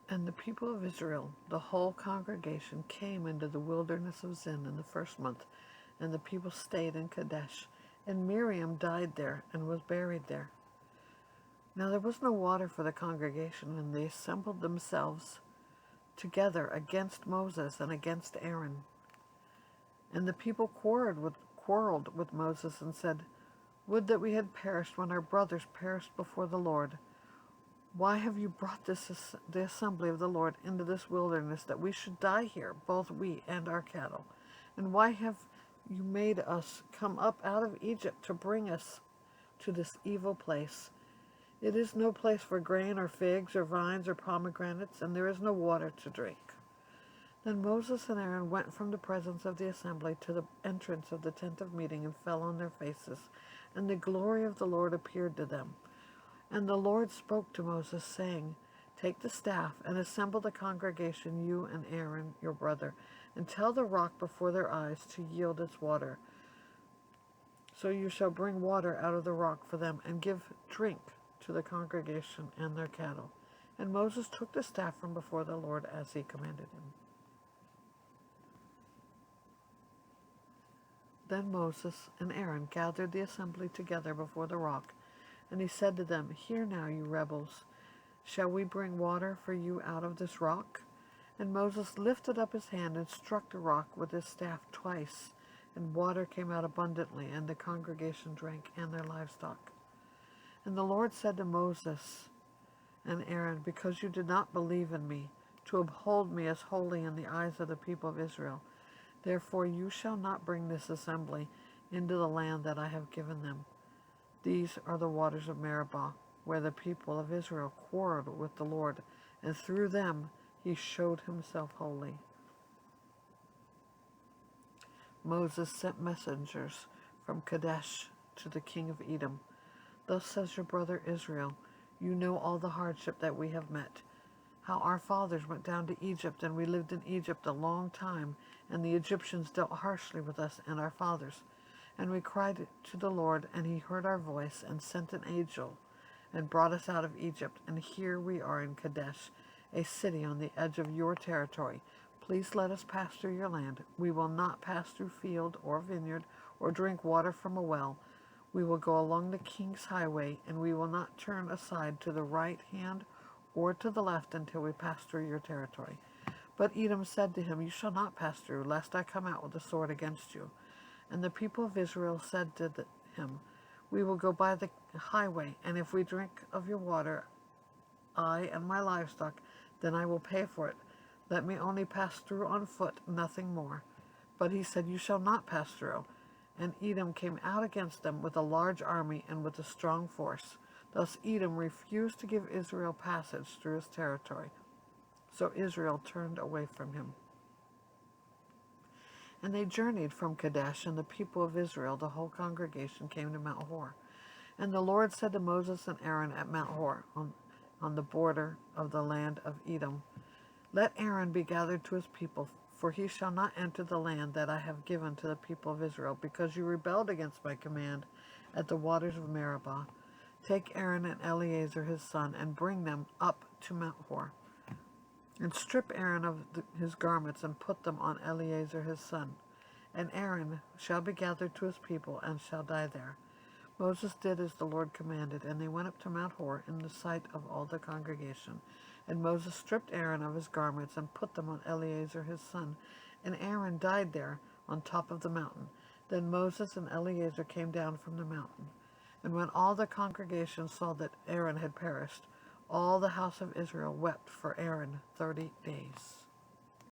And the people of Israel, the whole congregation, came into the wilderness of Zin in the first month, and the people stayed in Kadesh. And Miriam died there and was buried there. Now there was no water for the congregation, and they assembled themselves together against Moses and against Aaron. And the people quarreled with Moses and said, "Would that we had perished when our brothers perished before the Lord. Why have you brought the assembly of the Lord into this wilderness, that we should die here, both we and our cattle? And why have you made us come up out of Egypt to bring us to this evil place? It is no place for grain or figs or vines or pomegranates, and there is no water to drink." Then Moses and Aaron went from the presence of the assembly to the entrance of the tent of meeting and fell on their faces, and the glory of the Lord appeared to them. And the Lord spoke to Moses, saying, "Take the staff and assemble the congregation, you and Aaron your brother, and tell the rock before their eyes to yield its water. So you shall bring water out of the rock for them, and give drink to the congregation and their cattle." And Moses took the staff from before the Lord as he commanded him. Then Moses and Aaron gathered the assembly together before the rock, and he said to them, "Hear now, you rebels, shall we bring water for you out of this rock?" And Moses lifted up his hand and struck the rock with his staff twice, and water came out abundantly, and the congregation drank and their livestock. And the Lord said to Moses and Aaron, "Because you did not believe in me, to uphold me as holy in the eyes of the people of Israel, therefore you shall not bring this assembly into the land that I have given them. These are the waters of Meribah, where the people of Israel quarreled with the Lord, and through them he showed himself holy." Moses sent messengers from Kadesh to the king of Edom. "Thus says your brother Israel, you know all the hardship that we have met, how our fathers went down to Egypt, and we lived in Egypt a long time, and the Egyptians dealt harshly with us and our fathers. And we cried to the Lord, and he heard our voice, and sent an angel, and brought us out of Egypt. And here we are in Kadesh, a city on the edge of your territory. Please let us pass through your land. We will not pass through field or vineyard, or drink water from a well. We will go along the king's highway, and we will not turn aside to the right hand or to the left until we pass through your territory." But Edom said to him, "You shall not pass through, lest I come out with a sword against you." And the people of Israel said to him, "We will go by the highway, and if we drink of your water, I and my livestock, then I will pay for it. Let me only pass through on foot, nothing more." But he said, "You shall not pass through." And Edom came out against them with a large army and with a strong force. Thus Edom refused to give Israel passage through his territory. So Israel turned away from him. And they journeyed from Kadesh, and the people of Israel, the whole congregation, came to Mount Hor. And the Lord said to Moses and Aaron at Mount Hor, on the border of the land of Edom, "Let Aaron be gathered to his people, for he shall not enter the land that I have given to the people of Israel, because you rebelled against my command at the waters of Meribah. Take Aaron and Eleazar his son, and bring them up to Mount Hor. And strip Aaron of his garments, and put them on Eleazar his son. And Aaron shall be gathered to his people, and shall die there." Moses did as the Lord commanded, and they went up to Mount Hor in the sight of all the congregation. And Moses stripped Aaron of his garments, and put them on Eleazar his son. And Aaron died there on top of the mountain. Then Moses and Eleazar came down from the mountain. And when all the congregation saw that Aaron had perished, all the house of Israel wept for Aaron 30 days.